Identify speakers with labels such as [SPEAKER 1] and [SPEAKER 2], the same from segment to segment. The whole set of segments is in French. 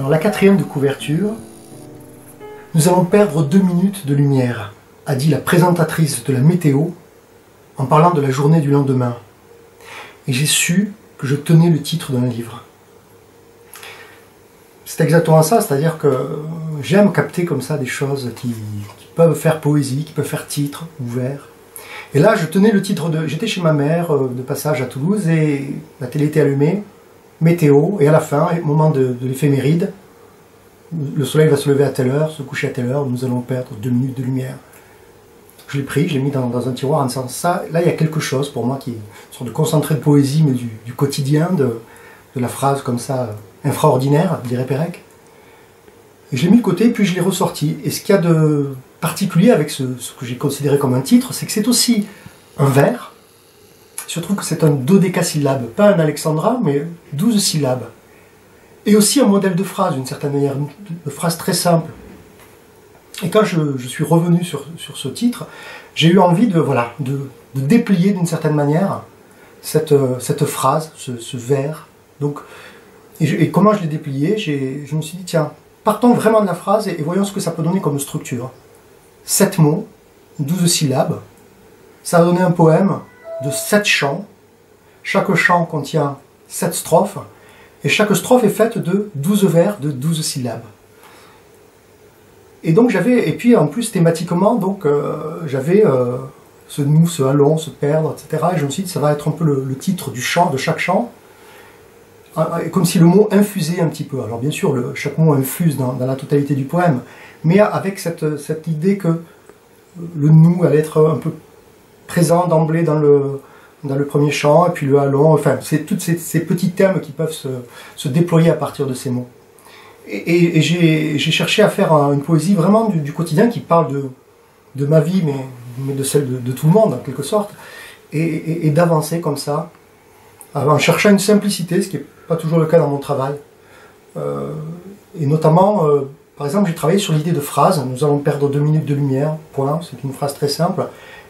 [SPEAKER 1] Alors la quatrième de couverture, nous allons perdre 2 minutes de lumière, a dit la présentatrice de la météo en parlant de la journée du lendemain. Et j'ai su que je tenais le titre d'un livre. C'est exactement ça, c'est-à-dire que j'aime capter comme ça des choses qui peuvent faire poésie, qui peuvent faire titre, ouvert. Et là, je tenais le titre de... J'étais chez ma mère, de passage à Toulouse, et la télé était allumée, météo, et à la fin, moment de l'éphéméride, le soleil va se lever à telle heure, se coucher à telle heure, nous allons perdre 2 minutes de lumière. Je l'ai pris, je l'ai mis dans un tiroir en disant ça. Là, il y a quelque chose pour moi qui est une sorte de concentré de poésie, mais du quotidien, de la phrase comme ça, infraordinaire, dirait Pérec. Et je l'ai mis de côté, puis je l'ai ressorti. Et ce qu'il y a de particulier avec ce que j'ai considéré comme un titre, c'est que c'est aussi un vers. Je trouve que c'est un dodécasyllabe, pas un alexandrin, mais 12 syllabes. Et aussi un modèle de phrase, d'une certaine manière, une phrase très simple. Et quand je suis revenu sur ce titre, j'ai eu envie de déplier d'une certaine manière cette phrase, ce vers. Donc, et comment je l'ai déplié, je me suis dit, tiens, partons vraiment de la phrase et voyons ce que ça peut donner comme structure. 7 mots, 12 syllabes, ça a donné un poème de 7 chants. Chaque chant contient 7 strophes, et chaque strophe est faite de 12 vers de 12 syllabes. Et donc et puis en plus thématiquement, donc j'avais ce nous, ce allons, se perdre, etc. Et je me suis dit, ça va être un peu le titre du chant, de chaque chant, comme si le mot infusait un petit peu. Alors bien sûr, chaque mot infuse dans la totalité du poème, mais avec cette idée que le nous allait être un peu présent d'emblée dans le premier chant, et puis le allons, enfin, c'est tous ces petits thèmes qui peuvent se déployer à partir de ces mots. Et j'ai cherché à faire une poésie vraiment du quotidien qui parle de ma vie, mais de celle de tout le monde, en quelque sorte, et d'avancer comme ça, en cherchant une simplicité, ce qui n'est pas toujours le cas dans mon travail. Et notamment, par exemple, j'ai travaillé sur l'idée de phrase, nous allons perdre 2 minutes de lumière, point, c'est une phrase très simple.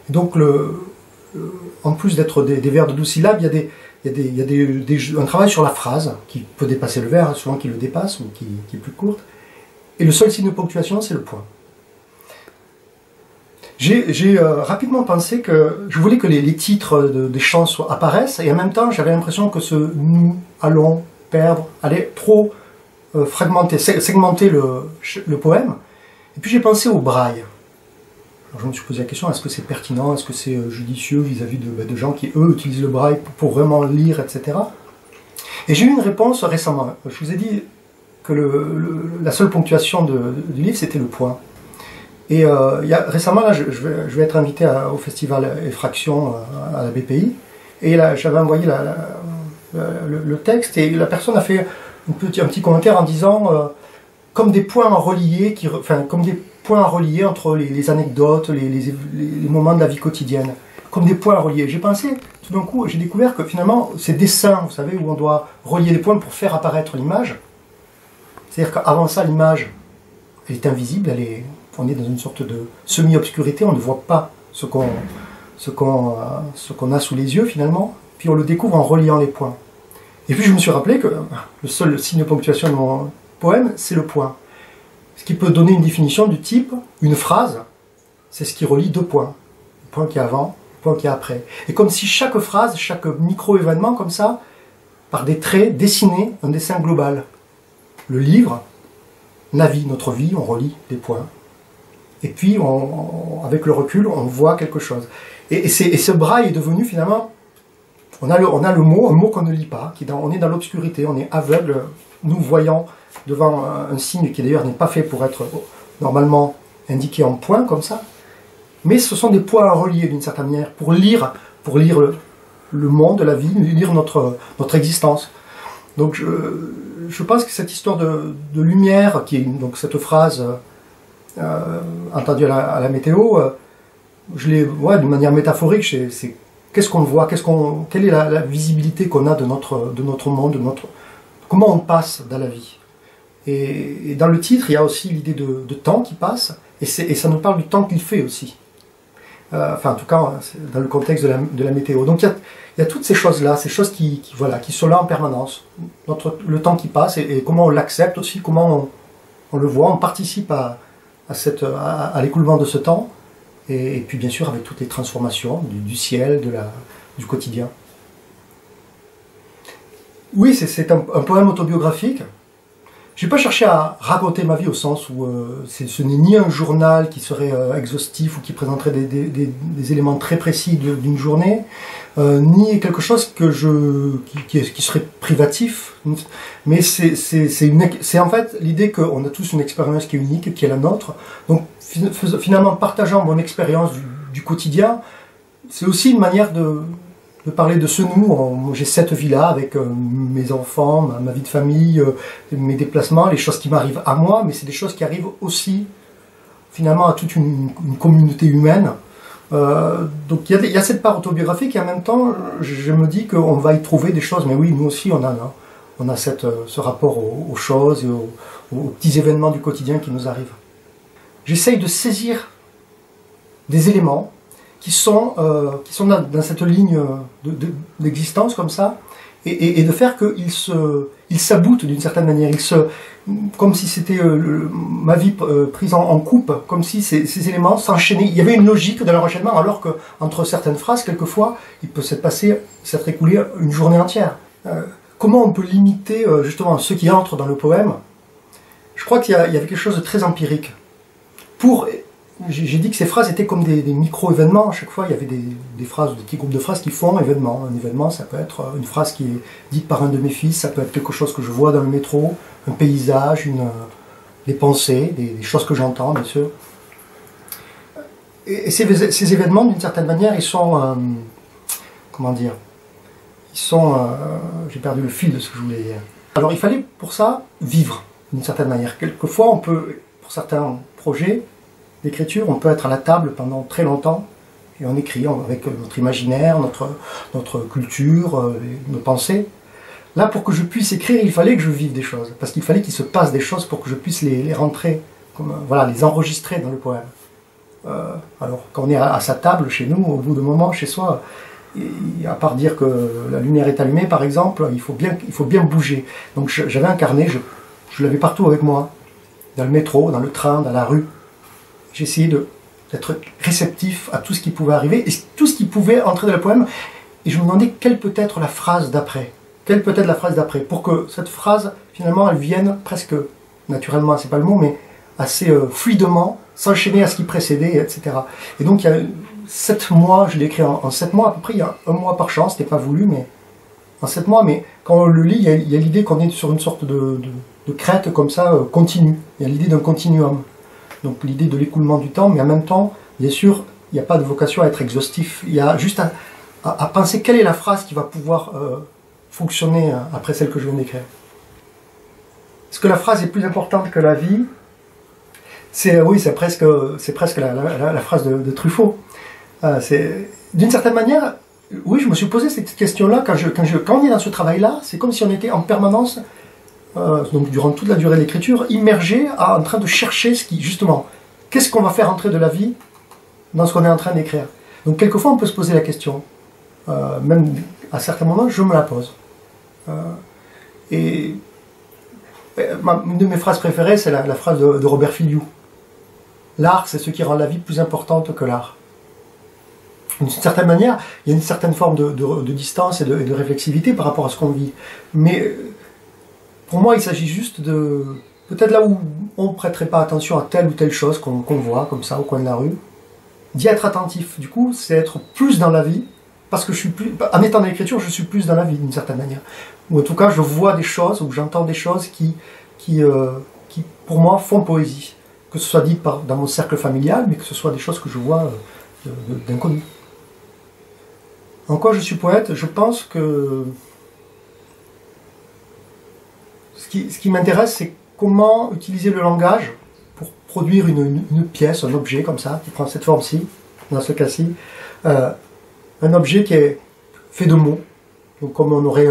[SPEAKER 1] Et donc, en plus d'être des vers de 12 syllabes, il y a un travail sur la phrase, qui peut dépasser le vers, souvent qui le dépasse, ou qui est plus courte. Et le seul signe de ponctuation, c'est le point. J'ai rapidement pensé que je voulais que les titres des chants apparaissent, et en même temps, j'avais l'impression que ce « nous allons perdre » allait trop segmenter le poème. Et puis j'ai pensé au braille. Alors je me suis posé la question, est-ce que c'est pertinent, est-ce que c'est judicieux vis-à-vis de gens qui, eux, utilisent le braille pour vraiment lire, etc. Et j'ai eu une réponse récemment. Je vous ai dit que la seule ponctuation du livre, c'était le point. Et récemment, là, je vais être invité au festival Effraction à la BPI. Et là, j'avais envoyé le texte, et la personne a fait un petit commentaire en disant comme des points à relier, comme des points à relier entre les anecdotes, les moments de la vie quotidienne, comme des points à relier. J'ai pensé, tout d'un coup, j'ai découvert que finalement, ces dessins, vous savez, où on doit relier les points pour faire apparaître l'image, c'est-à-dire qu'avant ça, l'image, elle est invisible, on est dans une sorte de semi-obscurité, on ne voit pas ce qu'on a sous les yeux finalement, puis on le découvre en reliant les points. Et puis je me suis rappelé que le seul signe de ponctuation de mon poème, c'est le point. Ce qui peut donner une définition du type, une phrase, c'est ce qui relie 2 points. Le point qui est avant, le point qui est après. Et comme si chaque phrase, chaque micro-événement comme ça, par des traits, dessinait un dessin global. Le livre, la vie, notre vie, on relie des points. Et puis, avec le recul, on voit quelque chose. Et ce braille est devenu finalement, on a le mot, un mot qu'on ne lit pas, on est dans l'obscurité, on est aveugle, nous voyons devant un signe qui d'ailleurs n'est pas fait pour être normalement indiqué en points comme ça, mais ce sont des points à relier d'une certaine manière, pour lire le monde, la vie, lire notre existence. Donc je pense que cette histoire de lumière, qui est donc cette phrase entendue à la météo, je l'ai d'une manière métaphorique, c'est qu'est-ce qu'on voit, quelle est la visibilité qu'on a de notre monde, comment on passe dans la vie. Et dans le titre, il y a aussi l'idée de temps qui passe, et ça nous parle du temps qu'il fait aussi. enfin en tout cas dans le contexte de la météo. Donc il y a toutes ces choses-là, ces choses qui sont là en permanence. Le temps qui passe et comment on l'accepte aussi, comment on le voit, on participe à l'écoulement de ce temps, et puis bien sûr avec toutes les transformations du ciel, du quotidien. Oui, c'est un poème autobiographique. Je n'ai pas cherché à raconter ma vie au sens où ce n'est ni un journal qui serait exhaustif ou qui présenterait des éléments très précis d'une journée, ni quelque chose qui serait privatif. Mais c'est en fait l'idée qu'on a tous une expérience qui est unique, qui est la nôtre. Donc finalement, partageant mon expérience du quotidien, c'est aussi une manière de parler de ce nous. J'ai cette vie-là avec mes enfants, ma vie de famille, mes déplacements, les choses qui m'arrivent à moi, mais c'est des choses qui arrivent aussi finalement à toute une communauté humaine. Donc il y a cette part autobiographique et en même temps je me dis qu'on va y trouver des choses, mais oui, nous aussi on a ce rapport aux choses et aux petits événements du quotidien qui nous arrivent. J'essaye de saisir des éléments qui sont dans cette ligne d'existence comme ça, et de faire qu'ils s'aboutent d'une certaine manière, comme si c'était ma vie prise en coupe, comme si ces éléments s'enchaînaient. Il y avait une logique dans leur enchaînement, alors qu'entre certaines phrases, quelquefois, il peut s'être écoulé une journée entière. Comment on peut limiter justement ceux qui entrent dans le poème? Je crois qu'il y avait quelque chose de très empirique. J'ai dit que ces phrases étaient comme des micro-événements. À chaque fois, il y avait des phrases, des petits groupes de phrases qui font événement. Un événement, ça peut être une phrase qui est dite par un de mes fils, ça peut être quelque chose que je vois dans le métro, un paysage, des pensées, des choses que j'entends, bien sûr. Et ces événements, d'une certaine manière, ils sont... comment dire? J'ai perdu le fil de ce que je voulais dire. Alors, il fallait pour ça vivre, d'une certaine manière. Quelquefois, on peut, pour certains projets d'écriture, on peut être à la table pendant très longtemps et on écrit avec notre imaginaire, notre culture, nos pensées. Là, pour que je puisse écrire, il fallait que je vive des choses, parce qu'il fallait qu'il se passe des choses pour que je puisse les rentrer, les enregistrer dans le poème. Alors, quand on est à sa table chez nous, au bout d'un moment, chez soi, à part dire que la lumière est allumée, par exemple, il faut bien bouger. Donc j'avais un carnet, je l'avais partout avec moi, dans le métro, dans le train, dans la rue. J'essayais d'être réceptif à tout ce qui pouvait arriver, et tout ce qui pouvait entrer dans le poème, et je me demandais quelle peut être la phrase d'après. Quelle peut être la phrase d'après, pour que cette phrase, finalement, elle vienne presque naturellement, c'est pas le mot, mais assez fluidement, s'enchaîner à ce qui précédait, etc. Et donc il y a 7 mois, je l'ai écrit en 7 mois à peu près, il y a un mois par chance, c'était pas voulu, mais en 7 mois, mais quand on le lit, il y a l'idée qu'on est sur une sorte de crête comme ça, continue. Il y a l'idée d'un continuum. Donc l'idée de l'écoulement du temps, mais en même temps, bien sûr, il n'y a pas de vocation à être exhaustif. Il y a juste à penser quelle est la phrase qui va pouvoir fonctionner après celle que je viens d'écrire. Est-ce que la phrase est plus importante que la vie? Oui, c'est presque la phrase de Truffaut. D'une certaine manière, oui, je me suis posé cette question-là quand on est dans ce travail-là, c'est comme si on était en permanence, donc durant toute la durée de l'écriture, immergé en train de chercher justement, qu'est-ce qu'on va faire entrer de la vie dans ce qu'on est en train d'écrire. Donc quelquefois on peut se poser la question, même à certains moments je me la pose. Une de mes phrases préférées, c'est la phrase de Robert Filiou. L'art, c'est ce qui rend la vie plus importante que l'art. D'une certaine manière, il y a une certaine forme de distance et de réflexivité par rapport à ce qu'on vit. Mais pour moi, il s'agit juste de... Peut-être là où on ne prêterait pas attention à telle ou telle chose qu'on voit comme ça au coin de la rue, d'y être attentif. Du coup, c'est être plus dans la vie, parce que en étant dans l'écriture, je suis plus dans la vie d'une certaine manière. Ou en tout cas, je vois des choses, ou j'entends des choses qui pour moi, font poésie. Que ce soit dit dans mon cercle familial, mais que ce soit des choses que je vois d'inconnus. En quoi je suis poète? Je pense que ce qui m'intéresse, c'est comment utiliser le langage pour produire une pièce, un objet comme ça, qui prend cette forme-ci, dans ce cas-ci, un objet qui est fait de mots. Donc comme on aurait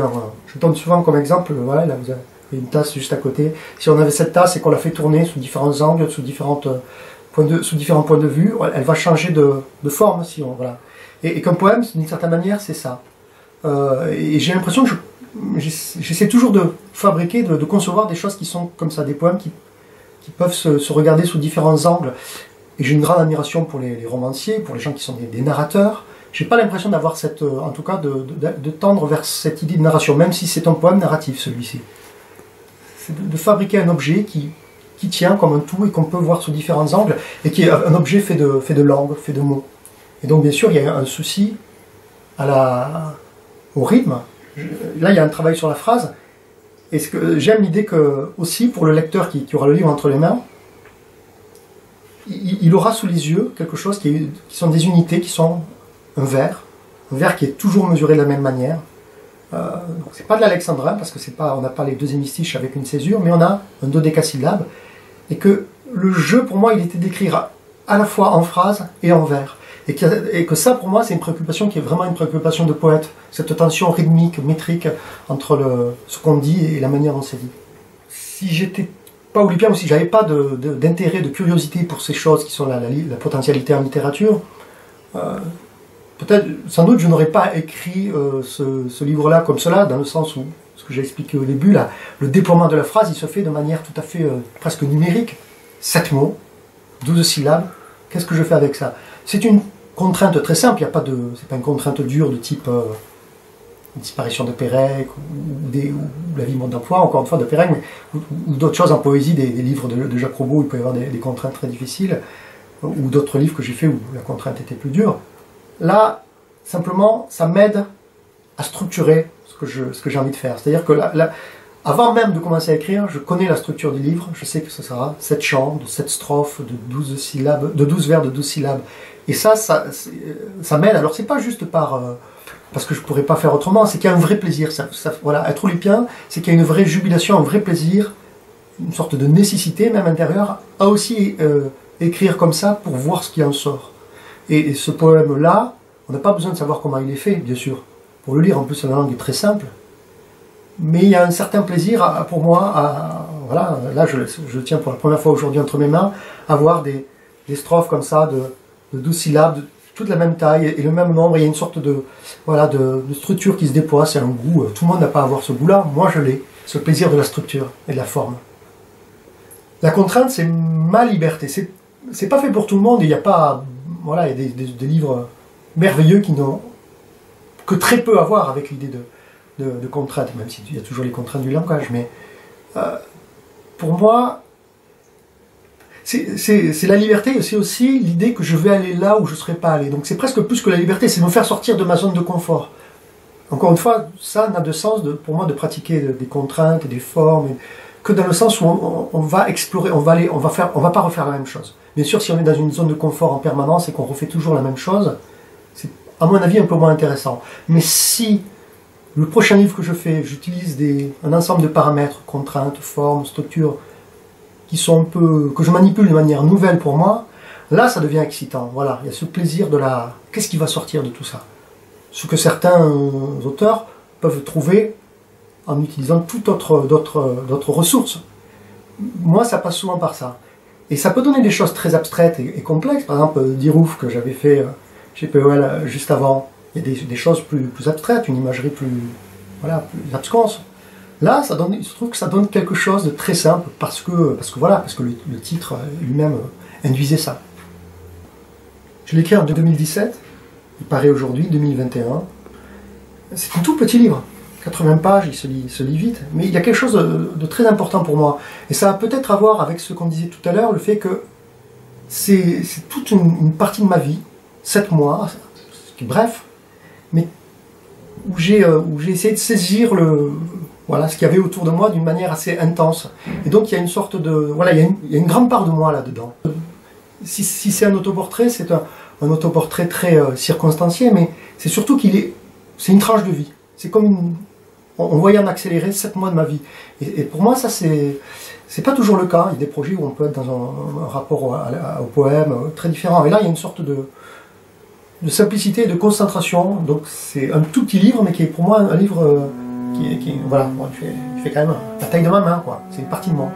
[SPEAKER 1] je donne souvent comme exemple, voilà, là vous avez une tasse juste à côté. Si on avait cette tasse et qu'on la fait tourner sous différents angles, sous différentes sous différents points de vue, elle va changer de forme, si on, voilà. Et qu'un poème, d'une certaine manière, c'est ça. Et j'ai l'impression que j'essaie toujours de fabriquer, de concevoir des choses qui sont comme ça, des poèmes qui peuvent se regarder sous différents angles. Et j'ai une grande admiration pour les romanciers, pour les gens qui sont des narrateurs. J'ai pas l'impression d'avoir cette, en tout cas, de tendre vers cette idée de narration, même si c'est un poème narratif, celui-ci. C'est de fabriquer un objet qui tient comme un tout et qu'on peut voir sous différents angles, et qui est un objet fait de langue, fait de mots. Et donc, bien sûr, il y a un souci au rythme. Là, il y a un travail sur la phrase. Et j'aime l'idée que, aussi, pour le lecteur qui aura le livre entre les mains, il aura sous les yeux quelque chose qui sont des unités, qui sont un vers qui est toujours mesuré de la même manière. C'est pas de l'alexandrin, parce que on n'a pas les deux hémistiches avec une césure, mais on a un dodécasyllabe, et que le jeu, pour moi, il était d'écrire à la fois en phrase et en vers. Et que ça, pour moi, c'est une préoccupation qui est vraiment une préoccupation de poète, cette tension rythmique, métrique, entre ce qu'on dit et la manière dont c'est dit. Si j'étais pas olympien, ou si j'avais pas d'intérêt, de curiosité pour ces choses qui sont la potentialité en littérature, peut-être, sans doute, je n'aurais pas écrit ce livre-là comme cela, dans le sens où, ce que j'ai expliqué au début, là, le déploiement de la phrase, il se fait de manière tout à fait presque numérique. 7 mots, 12 syllabes, qu'est-ce que je fais avec ça? C'est une contrainte très simple, c'est pas une contrainte dure de type disparition de Pérec, ou la vie mode d'emploi, encore une fois de Pérec, ou d'autres choses en poésie, des livres de Jacques Robot où il peut y avoir des contraintes très difficiles, ou d'autres livres que j'ai fait où la contrainte était plus dure. Là, simplement, ça m'aide à structurer ce que j'ai envie de faire. C'est-à-dire que avant même de commencer à écrire, je connais la structure du livre, je sais que ce sera 7 chants, de 7 strophes, de 12 syllabes, de 12 vers de 12 syllabes. Et ça m'aide. Alors c'est pas juste parce que je pourrais pas faire autrement, c'est qu'il y a un vrai plaisir. Voilà, être olympien, c'est qu'il y a une vraie jubilation, un vrai plaisir, une sorte de nécessité même intérieure, à aussi écrire comme ça pour voir ce qui en sort. Et ce poème-là, on n'a pas besoin de savoir comment il est fait, bien sûr. Pour le lire, en plus, la langue est très simple. Mais il y a un certain plaisir, pour moi, voilà, là je tiens pour la première fois aujourd'hui entre mes mains, à voir des strophes comme ça, de 12 syllabes, de toute la même taille et le même nombre. Il y a une sorte de structure qui se déploie, c'est un goût. Tout le monde n'a pas à avoir ce goût-là, moi je l'ai, ce plaisir de la structure et de la forme. La contrainte, c'est ma liberté. C'est pas fait pour tout le monde, il y a pas... Voilà, il y a des livres merveilleux qui n'ont que très peu à voir avec l'idée de contrainte, même s'il y a toujours les contraintes du langage. Mais pour moi, c'est la liberté, et c'est aussi l'idée que je vais aller là où je ne serais pas allé. Donc c'est presque plus que la liberté, c'est me faire sortir de ma zone de confort. Encore une fois, ça n'a de sens pour moi de pratiquer des contraintes, des formes, que dans le sens où on va explorer, on va pas refaire la même chose. Bien sûr, si on est dans une zone de confort en permanence et qu'on refait toujours la même chose, c'est, à mon avis, un peu moins intéressant. Mais si le prochain livre que je fais, j'utilise un ensemble de paramètres, contraintes, formes, structures, que je manipule de manière nouvelle pour moi, là, ça devient excitant. Voilà, il y a ce plaisir qu'est-ce qui va sortir de tout ça? Ce que certains auteurs peuvent trouver en utilisant d'autres ressources. Moi, ça passe souvent par ça. Et ça peut donner des choses très abstraites et complexes. Par exemple, Dirouf, que j'avais fait chez POL juste avant, il y a des choses plus abstraites, une imagerie plus absconse. Là, il se trouve que ça donne quelque chose de très simple parce que le titre lui-même induisait ça. Je l'ai écrit en 2017, il paraît aujourd'hui, 2021. C'est un tout petit livre. 80 pages, il se lit vite, mais il y a quelque chose de très important pour moi. Et ça a peut-être à voir avec ce qu'on disait tout à l'heure, le fait que c'est toute une partie de ma vie, 7 mois, ce qui est bref, mais où j'ai essayé de saisir ce qu'il y avait autour de moi d'une manière assez intense. Et donc il y a une sorte de... il y a une grande part de moi là-dedans. Si c'est un autoportrait, c'est un autoportrait très circonstancié, mais c'est surtout c'est une tranche de vie. C'est comme on voyait en accéléré 7 mois de ma vie. Et pour moi, ça, c'est pas toujours le cas. Il y a des projets où on peut être dans un rapport au poème très différent. Et là, il y a une sorte de simplicité et de concentration. Donc, c'est un tout petit livre, mais qui est pour moi un livre il fait quand même la taille de ma main, quoi. C'est une partie de moi.